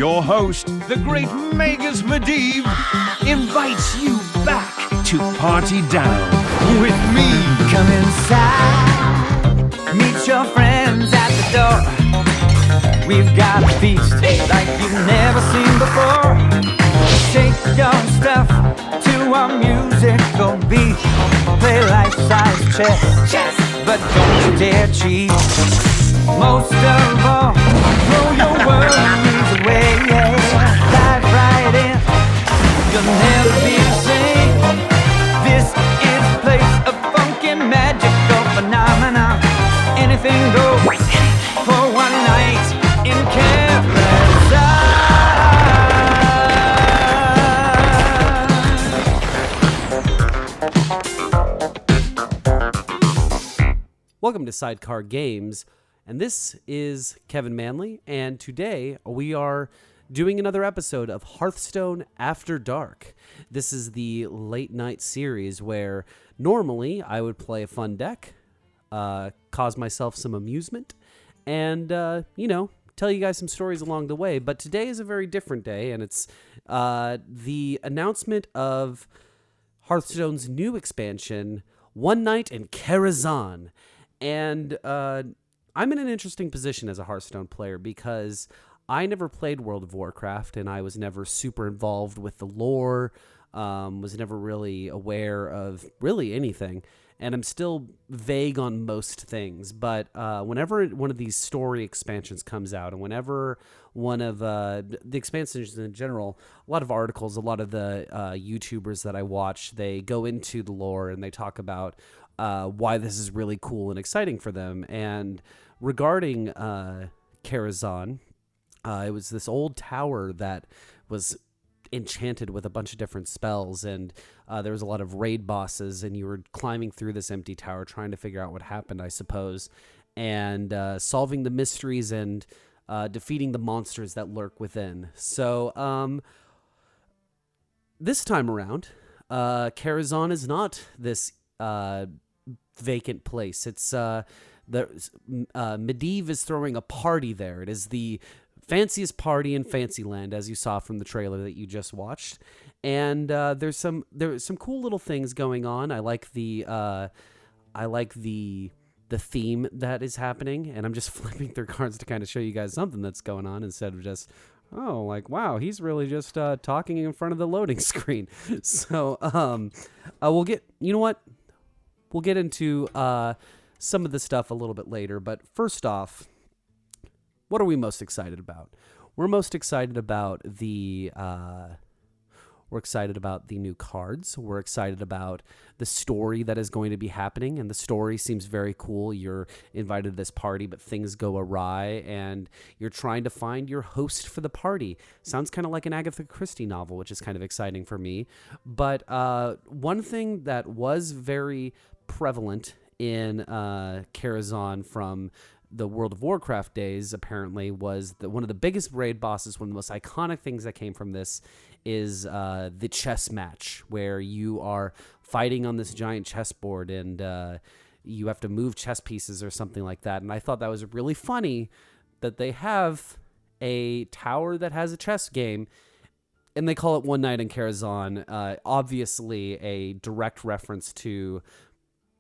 your host, the great Magus Medivh, invites you back to party down with me. Come inside, meet your friends at the door. We've got a feast like you've never seen before. Shake your stuff to our musical beat. Play life-size chess, but don't you dare cheat. Most of all, throw your worries away. Dive right in, you'll never be the same. This is a place of funky, magical phenomena. Anything goes for one night in Karazhan. Welcome to Sidecar Games, and this is Kevin Manley, and today we are doing another episode of Hearthstone After Dark. This is the late night series where normally I would play a fun deck, cause myself some amusement, and, tell you guys some stories along the way. But today is a very different day, and it's the announcement of Hearthstone's new expansion, One Night in Karazhan. And I'm in an interesting position as a Hearthstone player because I never played World of Warcraft, and I was never super involved with the lore, was never really aware of really anything, and I'm still vague on most things. But whenever one of these story expansions comes out, and whenever one of the expansions in general, a lot of articles, a lot of the YouTubers that I watch, they go into the lore and they talk about why this is really cool and exciting for them. And regarding Karazhan, it was this old tower that was enchanted with a bunch of different spells, and there was a lot of raid bosses, and you were climbing through this empty tower trying to figure out what happened, I suppose, and solving the mysteries and defeating the monsters that lurk within. So this time around, Karazhan is not this vacant place. It's Medivh is throwing a party there. It is the fanciest party in Fantasyland, as you saw from the trailer that you just watched. And there's some cool little things going on. I like the theme that is happening, and I'm just flipping through cards to kind of show you guys something that's going on instead of just, oh, like, wow, he's really just talking in front of the loading screen. So we'll get, you know what? We'll get into some of the stuff a little bit later, but first off, what are we most excited about? We're most excited about the new cards. We're excited about the story that is going to be happening, and the story seems very cool. You're invited to this party, but things go awry, and you're trying to find your host for the party. Sounds kind of like an Agatha Christie novel, which is kind of exciting for me. But one thing that was very prevalent in Karazhan from the World of Warcraft days, apparently, was that one of the biggest raid bosses, one of the most iconic things that came from this is the chess match, where you are fighting on this giant chessboard, and you have to move chess pieces or something like that. And I thought that was really funny that they have a tower that has a chess game, and they call it One Night in Karazhan, obviously a direct reference to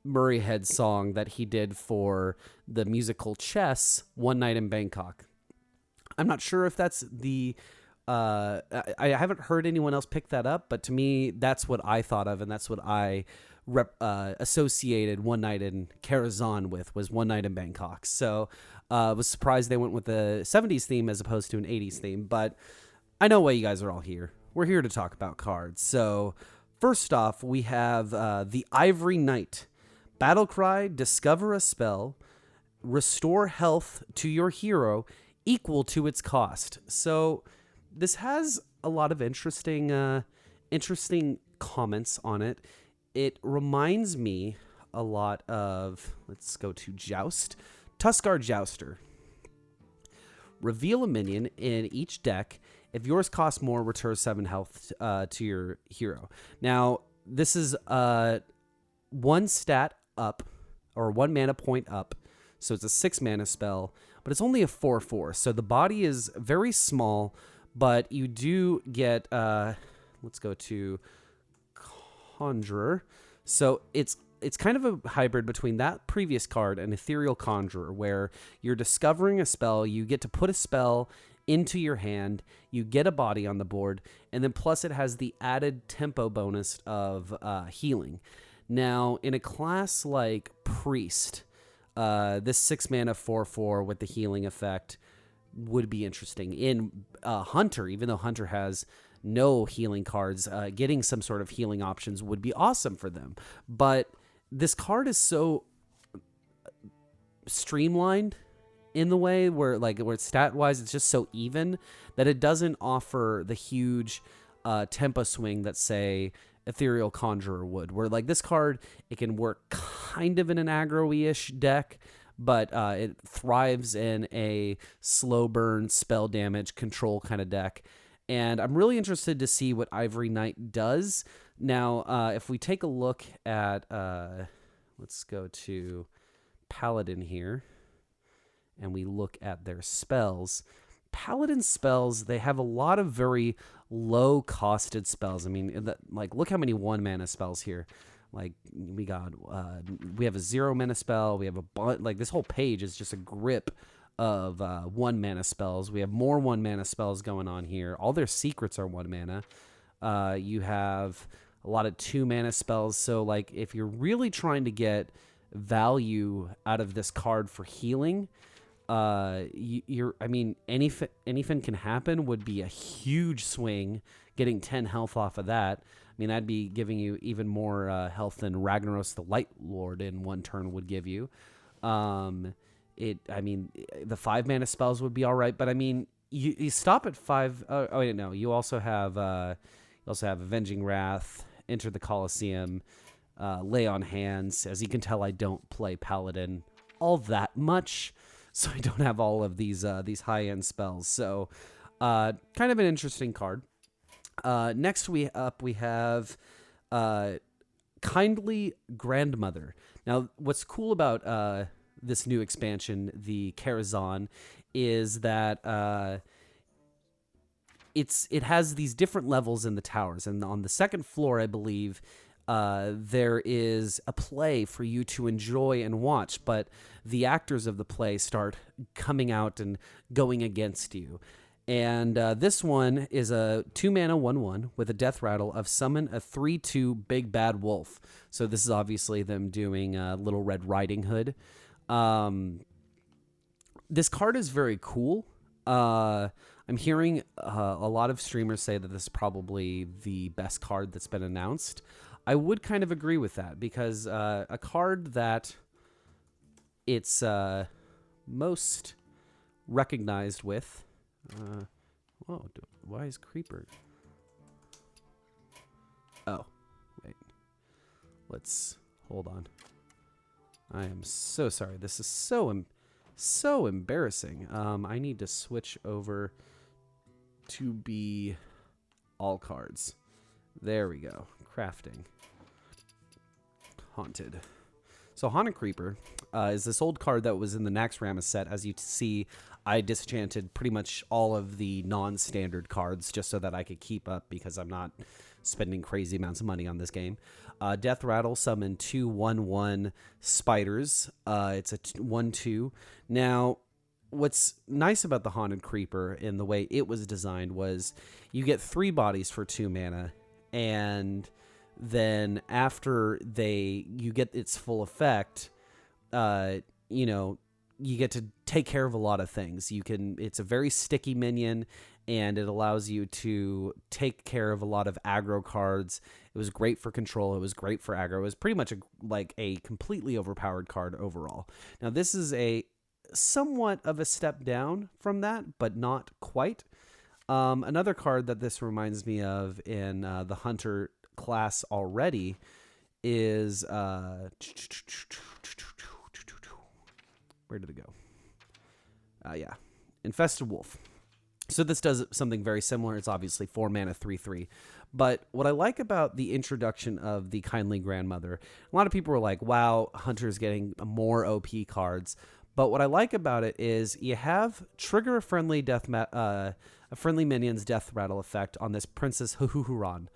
Murray Head's song that he did for the musical Chess, One Night in Bangkok. I'm not sure if that's the I haven't heard anyone else pick that up, but to me, that's what I thought of, and that's what I associated One Night in Karazhan with, was One Night in Bangkok. So I was surprised they went with the 70s theme as opposed to an 80s theme, but I know why you guys are all here. We're here to talk about cards. So first off, we have the Ivory Knight. Battlecry, discover a spell, restore health to your hero equal to its cost. So this has a lot of interesting comments on it. It reminds me a lot of, let's go to Joust, Tuskar Jouster. Reveal a minion in each deck. If yours costs more, return 7 health to your hero. Now, this is one stat up, or 1 mana point up, so it's a 6 mana spell, but it's only a 4/4, so the body is very small, but you do get, let's go to Conjurer. So it's kind of a hybrid between that previous card and Ethereal Conjurer, where you're discovering a spell, you get to put a spell into your hand, you get a body on the board, and then plus it has the added tempo bonus of healing. Now, in a class like Priest, this 6 mana 4/4 with the healing effect would be interesting. In Hunter, even though Hunter has no healing cards, getting some sort of healing options would be awesome for them. But this card is so streamlined in the way where stat wise it's just so even that it doesn't offer the huge tempo swing that, say, Ethereal Conjurer would, where like this card, it can work kind of in an aggro-ish deck, but it thrives in a slow burn, spell damage, control kind of deck. And I'm really interested to see what Ivory Knight does. Now, if we take a look at, let's go to Paladin here, and we look at their spells. Paladin spells, they have a lot of very low-costed spells. I mean, look how many 1-mana spells here. Like, we have a 0-mana spell. We have this whole page is just a grip of 1-mana spells. We have more 1-mana spells going on here. All their secrets are 1 mana. You have a lot of 2-mana spells. So, like, if you're really trying to get value out of this card for healing, anything can happen would be a huge swing. Getting 10 health off of that, I mean, that'd be giving you even more health than Ragnaros the Light Lord in 1 turn would give you. The 5-mana spells would be all right, but I mean, you stop at 5. You also have Avenging Wrath, Enter the Colosseum, Lay on Hands. As you can tell, I don't play Paladin all that much, so I don't have all of these high-end spells. So, kind of an interesting card. Next we have Kindly Grandmother. Now, what's cool about this new expansion, the Karazhan, is that it has these different levels in the towers, and on the second floor, I believe, there is a play for you to enjoy and watch, but the actors of the play start coming out and going against you. And this one is a 2-mana 1/1 with a death rattle of summon a 3/2 big bad wolf. So this is obviously them doing Little Red Riding Hood. This card is very cool. I'm hearing a lot of streamers say that this is probably the best card that's been announced. I would kind of agree with that, because a card that it's most recognized with... why is Creeper? Oh, wait. Let's hold on. I am so sorry. This is so embarrassing. I need to switch over to be all cards. There we go. Crafting. Haunted. So Haunted Creeper is this old card that was in the Naxxramas set. As you see, I disenchanted pretty much all of the non-standard cards just so that I could keep up, because I'm not spending crazy amounts of money on this game. Death Rattle, summon 2 1/1 spiders. It's a 1/2. Now, what's nice about the Haunted Creeper in the way it was designed was you get 3 bodies for 2 mana, and then after you get its full effect, you get to take care of a lot of things. It's a very sticky minion, and it allows you to take care of a lot of aggro cards. It was great for control. It was great for aggro. It was pretty much a completely overpowered card overall. Now, this is a somewhat of a step down from that, but not quite. Another card that this reminds me of in the Hunter class already is... where did it go? Infested Wolf. So this does something very similar. It's obviously 4 mana 3/3. But what I like about the introduction of the Kindly Grandmother, a lot of people were like, wow, Hunter's getting more OP cards. But what I like about it is you have trigger a friendly a friendly minion's death rattle effect on this Princess Huhuran.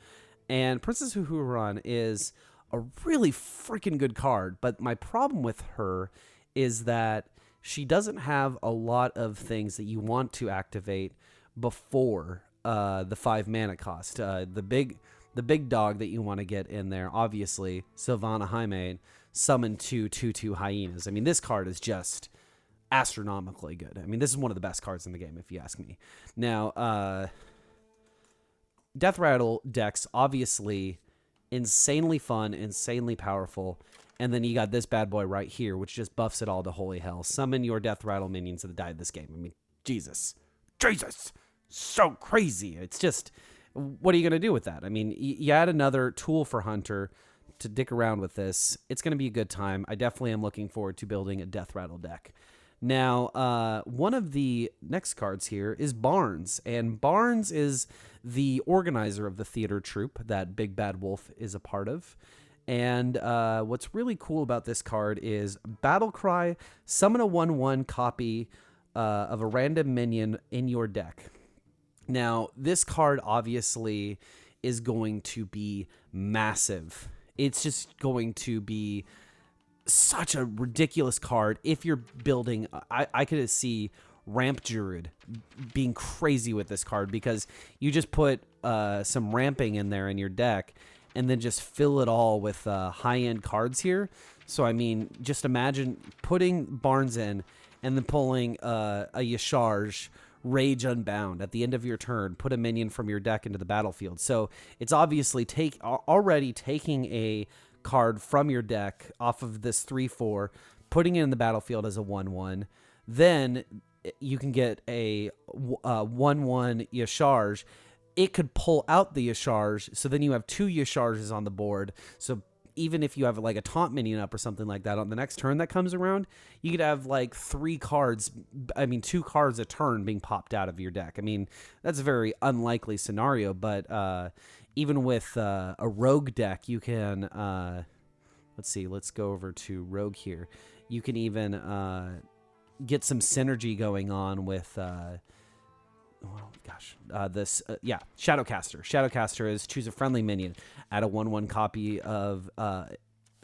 And Princess Huhuran is a really freaking good card, but my problem with her is that she doesn't have a lot of things that you want to activate before the 5 mana cost. The big dog that you want to get in there, obviously, Sylvana Jaime, summon 2/2/2 hyenas. I mean, this card is just astronomically good. I mean, this is one of the best cards in the game, if you ask me. Now, Death Rattle decks, obviously, insanely fun, insanely powerful. And then you got this bad boy right here, which just buffs it all to holy hell. Summon your Death Rattle minions that died this game. I mean, Jesus. So crazy. It's just, what are you going to do with that? I mean, you add another tool for Hunter to dick around with this. It's going to be a good time. I definitely am looking forward to building a Death Rattle deck. Now, one of the next cards here is Barnes, and Barnes is the organizer of the theater troupe that Big Bad Wolf is a part of. And what's really cool about this card is Battle Cry, summon a 1/1 copy of a random minion in your deck. Now, this card obviously is going to be massive. It's just going to be such a ridiculous card if you're building. I could see Ramp Druid being crazy with this card, because you just put some ramping in there in your deck and then just fill it all with high-end cards here. So, I mean, just imagine putting Barnes in and then pulling a Yasharj Rage Unbound at the end of your turn. Put a minion from your deck into the battlefield. So it's obviously already taking a card from your deck off of this 3/4, putting it in the battlefield as a 1/1. Then you can get a 1/1 Yasharj. It could pull out the Yasharj, so then you have 2 Yasharjes on the board. So even if you have like a taunt minion up or something like that on the next turn that comes around, you could have like 2 cards a turn being popped out of your deck. I mean, that's a very unlikely scenario, but even with a rogue deck, you can, let's go over to rogue here. You can even get some synergy going on with, Shadowcaster. Shadowcaster is choose a friendly minion, add a 1/1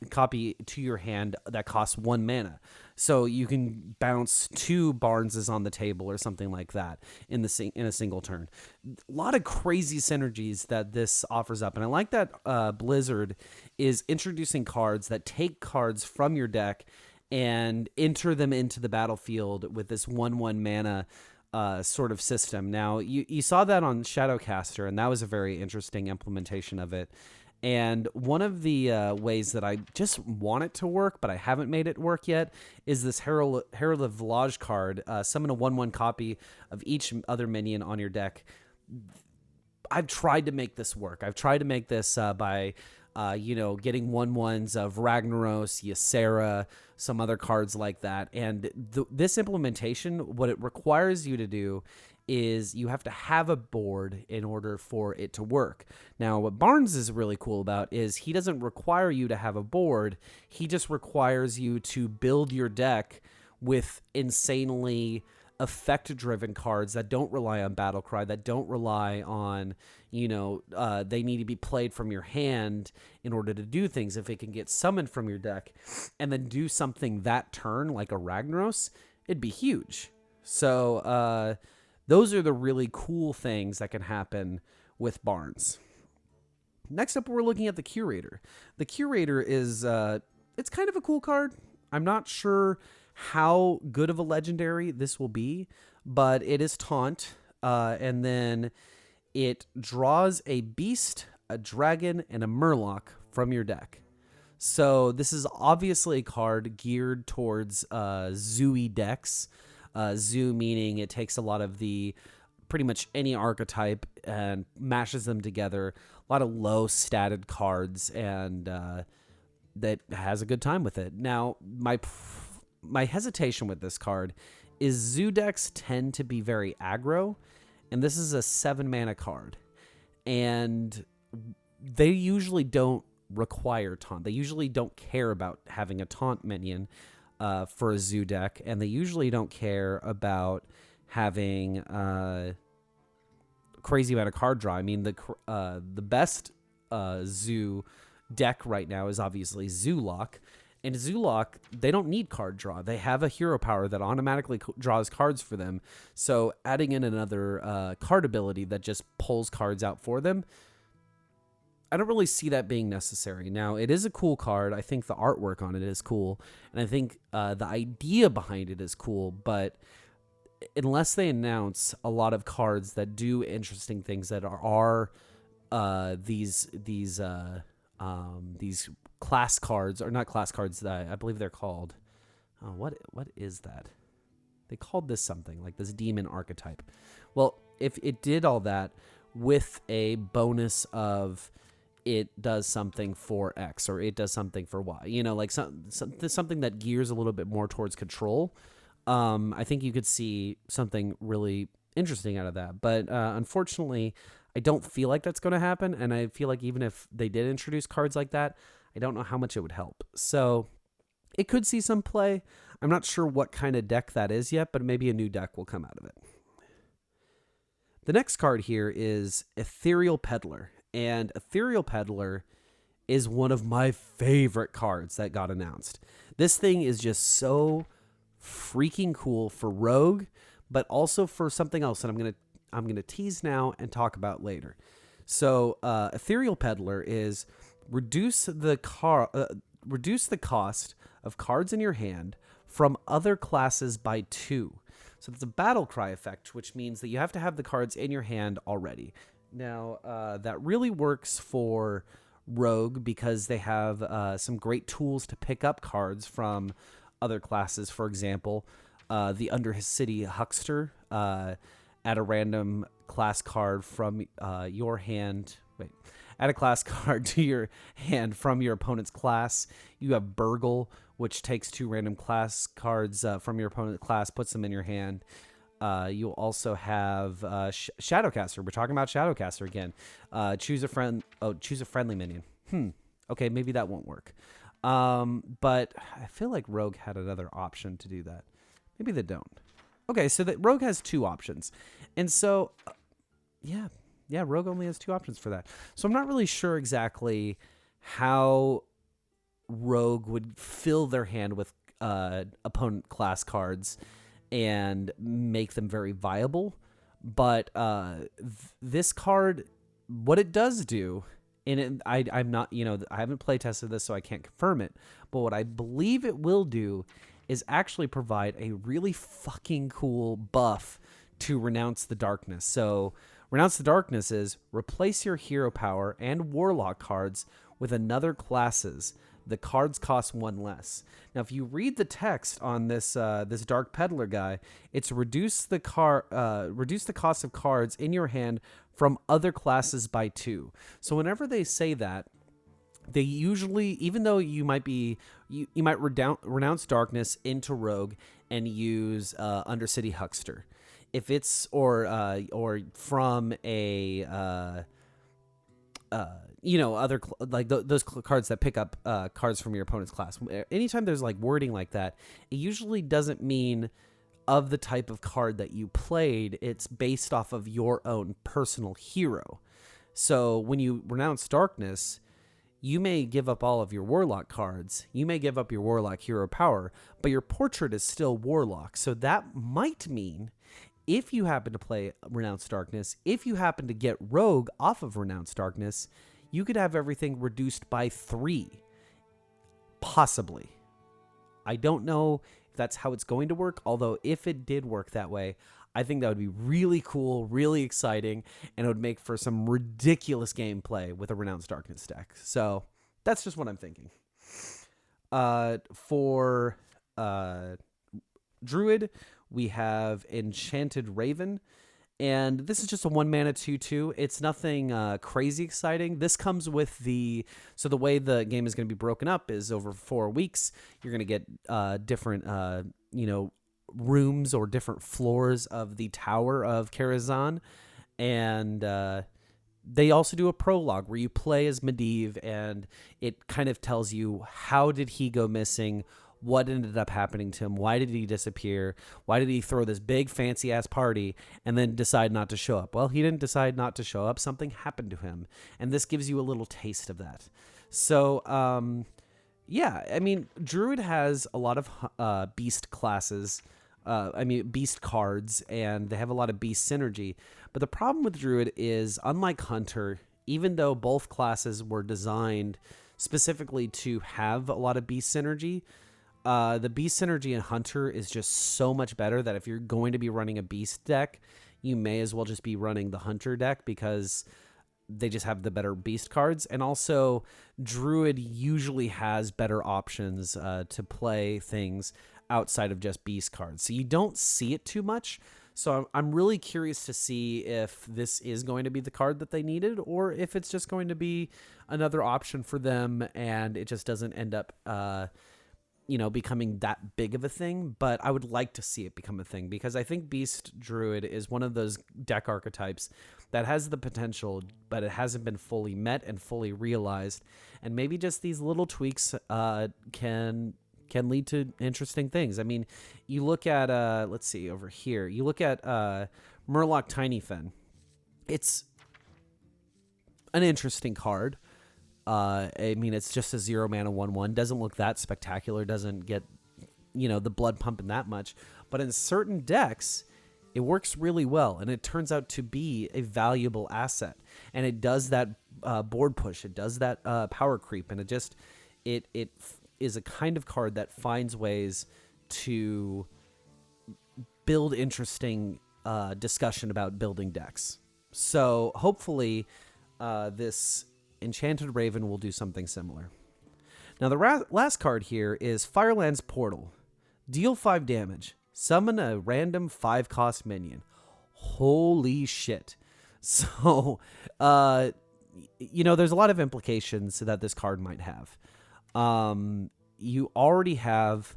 copy to your hand that costs 1 mana. So you can bounce 2 Barneses on the table or something like that in a single turn. A lot of crazy synergies that this offers up, and I like that Blizzard is introducing cards that take cards from your deck and enter them into the battlefield with this 1/1 mana sort of system. Now, you saw that on Shadowcaster, and that was a very interesting implementation of it. And one of the ways that I just want it to work, but I haven't made it work yet, is this Herald of Village card. Summon a 1/1 copy of each other minion on your deck. I've tried to make this work. I've tried to make this by getting 1/1s of Ragnaros, Ysera, some other cards like that. And this implementation, what it requires you to do is you have to have a board in order for it to work. Now, what Barnes is really cool about is he doesn't require you to have a board. He just requires you to build your deck with insanely effect-driven cards that don't rely on Battlecry, that don't rely on, they need to be played from your hand in order to do things. If it can get summoned from your deck and then do something that turn, like a Ragnaros, it'd be huge. So, those are the really cool things that can happen with Barnes. Next up, we're looking at the Curator. The Curator is, it's kind of a cool card. I'm not sure how good of a legendary this will be, but it is taunt, and then it draws a beast, a dragon, and a murloc from your deck. So this is obviously a card geared towards Zoo-y decks. Zoo meaning it takes a lot of pretty much any archetype and mashes them together. A lot of low statted cards, and that has a good time with it. Now, my hesitation with this card is Zoo decks tend to be very aggro, and this is a 7 mana card, and they usually don't require taunt. They usually don't care about having a taunt minion. for a zoo deck, and they usually don't care about having crazy amount of card draw. I mean, the best zoo deck right now is obviously Zoolock. And Zoolock, they don't need card draw. They have a hero power that automatically draws cards for them. So adding in another card ability that just pulls cards out for them, I don't really see that being necessary. Now, it is a cool card. I think the artwork on it is cool. And I think the idea behind it is cool. But unless they announce a lot of cards that do interesting things that are these class cards, or not class cards, that I believe they're called. What is that? They called this something, like this demon archetype. Well, if it did all that with a bonus of it does something for X or it does something for Y, you know, like something that gears a little bit more towards control, I think you could see something really interesting out of that. But unfortunately, I don't feel like that's going to happen, and I feel like even if they did introduce cards like that, I don't know how much it would help. So it could see some play. I'm not sure what kind of deck that is yet, but maybe a new deck will come out of it. The next card here is Ethereal Peddler. And Ethereal Peddler is one of my favorite cards that got announced. This thing is just so freaking cool for Rogue, but also for something else that I'm going to tease now and talk about later. So Ethereal Peddler is reduce the cost of cards in your hand from other classes by 2. So it's a battle cry effect, which means that you have to have the cards in your hand already. Now, that really works for Rogue because they have some great tools to pick up cards from other classes. For example, the Undercity Huckster, add a random class card from your hand. Add a class card to your hand from your opponent's class. You have Burgle, which takes 2 random class cards from your opponent's class, puts them in your hand. You'll also have Shadowcaster. We're talking about Shadowcaster again. Choose a friendly minion. Okay, maybe that won't work. But I feel like Rogue had another option to do that. Maybe they don't. Okay, so that Rogue has 2 options. And so, yeah, Rogue only has 2 options for that. So I'm not really sure exactly how Rogue would fill their hand with opponent class cards and make them very viable. But this card, what it does do, and I'm not, I haven't play tested this, so I can't confirm it. But what I believe it will do is actually provide a really fucking cool buff to Renounce the Darkness. So Renounce the Darkness is replace your hero power and warlock cards with another class's. The cards cost 1 less. Now, if you read the text on this Dark Peddler guy, it's reduce the cost of cards in your hand from other classes by 2. So whenever they say that, they usually, even though you might renounce Darkness into Rogue and use Undercity Huckster, if it's or from a other those cards that pick up cards from your opponent's class. Anytime there's like wording like that, it usually doesn't mean of the type of card that you played. It's based off of your own personal hero. So when you renounce Darkness, you may give up all of your Warlock cards. You may give up your Warlock hero power, but your portrait is still Warlock. So that might mean if you happen to play Renounce Darkness, if you happen to get Rogue off of Renounce Darkness, you could have everything reduced by 3. Possibly. I don't know if that's how it's going to work, although if it did work that way, I think that would be really cool, really exciting, and it would make for some ridiculous gameplay with a Renounce Darkness deck. So that's just what I'm thinking. For Druid, we have Enchanted Raven, and this is just a 1-mana 2/2. It's nothing crazy exciting. This comes with the way the game is going to be broken up is over 4 weeks. You're going to get different rooms or different floors of the Tower of Karazhan, and they also do a prologue where you play as Medivh, and it kind of tells you how did he go missing, what ended up happening to him. Why did he disappear? Why did he throw this big fancy ass party and then decide not to show up? Well, he didn't decide not to show up. Something happened to him. And this gives you a little taste of that. So, yeah, I mean, Druid has a lot of beast classes. Beast cards, and they have a lot of beast synergy. But the problem with Druid is, unlike Hunter, even though both classes were designed specifically to have a lot of beast synergy, the beast synergy in Hunter is just so much better that if you're going to be running a beast deck, you may as well just be running the Hunter deck because they just have the better beast cards. And also, Druid usually has better options to play things outside of just beast cards. So you don't see it too much. So I'm really curious to see if this is going to be the card that they needed, or if it's just going to be another option for them and it just doesn't end up becoming that big of a thing. But I would like to see it become a thing, because I think Beast Druid is one of those deck archetypes that has the potential, but it hasn't been fully met and fully realized. And maybe just these little tweaks can lead to interesting things. I mean, you look at, let's see over here, you look at Murloc Tiny Fen. It's an interesting card. I mean, it's just a 0 mana 1/1. Doesn't look that spectacular. Doesn't get, the blood pumping that much. But in certain decks, it works really well, and it turns out to be a valuable asset. And it does that board push. It does that power creep, and it is a kind of card that finds ways to build interesting discussion about building decks. So hopefully this Enchanted Raven will do something similar. Now the last card here is Firelands Portal. Deal 5 damage. Summon a random 5-cost minion. Holy shit. So, there's a lot of implications that this card might have. You already have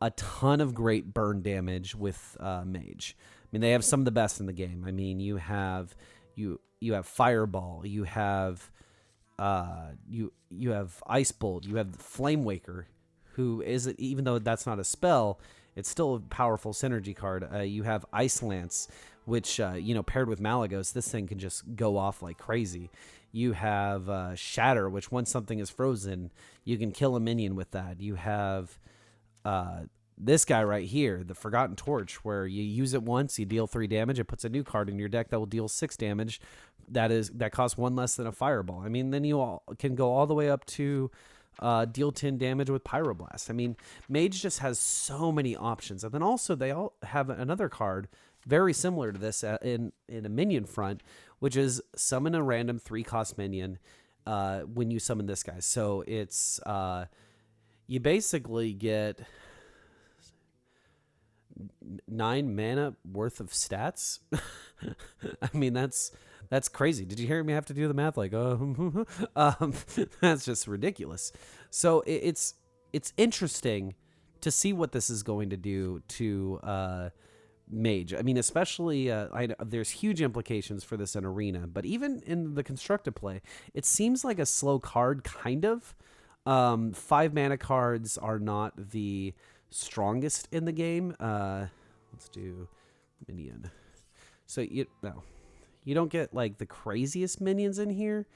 a ton of great burn damage with Mage. I mean, they have some of the best in the game. I mean, you have Fireball, you have you have Ice Bolt, you have Flame Waker, who is, even though that's not a spell, it's still a powerful synergy card. You have Ice Lance, which paired with Malagos, this thing can just go off like crazy. You have Shatter, which once something is frozen, you can kill a minion with that. You have this guy right here, the Forgotten Torch, where you use it once, you deal 3 damage, it puts a new card in your deck that will deal 6 damage. That costs 1 less than a Fireball. I mean, then you can go all the way up to deal 10 damage with Pyroblast. I mean, Mage just has so many options. And then also they all have another card very similar to this in a minion front, which is summon a random 3-cost minion when you summon this guy. So it's you basically get 9 mana worth of stats. I mean, that's crazy. Did you hear me have to do the math? Like, that's just ridiculous. So it's interesting to see what this is going to do to Mage. I mean, especially there's huge implications for this in Arena, but even in the constructed play, it seems like a slow card, kind of. 5 mana cards are not the strongest in the game. Let's do minion. So you don't get like the craziest minions in here.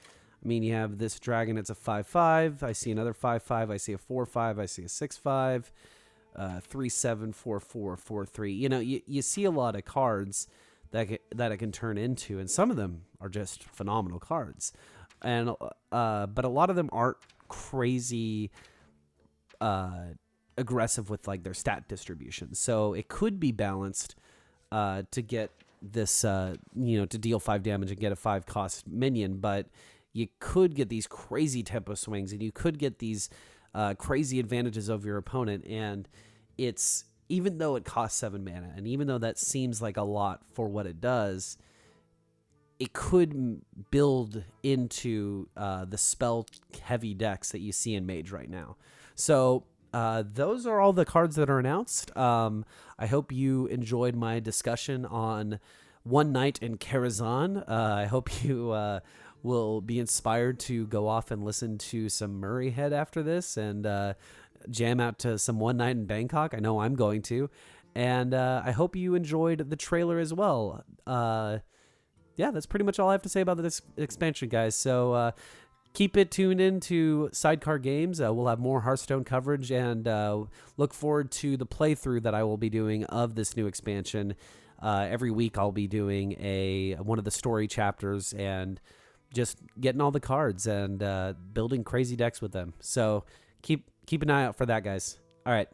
I mean, you have this dragon, it's a 5/5. I see another 5/5. I see a 4/5. I see a 6/5. 3/7, 4/4, 4/3. You see a lot of cards that it can turn into, and some of them are just phenomenal cards. And but a lot of them aren't crazy aggressive with like their stat distribution. So it could be balanced to get this to deal 5 damage and get a 5-cost minion, but you could get these crazy tempo swings, and you could get these crazy advantages over your opponent. And it's, even though it costs 7 mana, and even though that seems like a lot for what it does, it could build into the spell heavy decks that you see in Mage right now. So those are all the cards that are announced. I hope you enjoyed my discussion on One Night in Karazhan. I hope you will be inspired to go off and listen to some Murray Head after this, and jam out to some One Night in Bangkok. I know I'm going to. And I hope you enjoyed the trailer as well. Yeah, that's pretty much all I have to say about this expansion, guys. So keep it tuned in to Sidecar Games. We'll have more Hearthstone coverage, and look forward to the playthrough that I will be doing of this new expansion. Every week I'll be doing one of the story chapters and just getting all the cards and building crazy decks with them. So keep an eye out for that, guys. All right.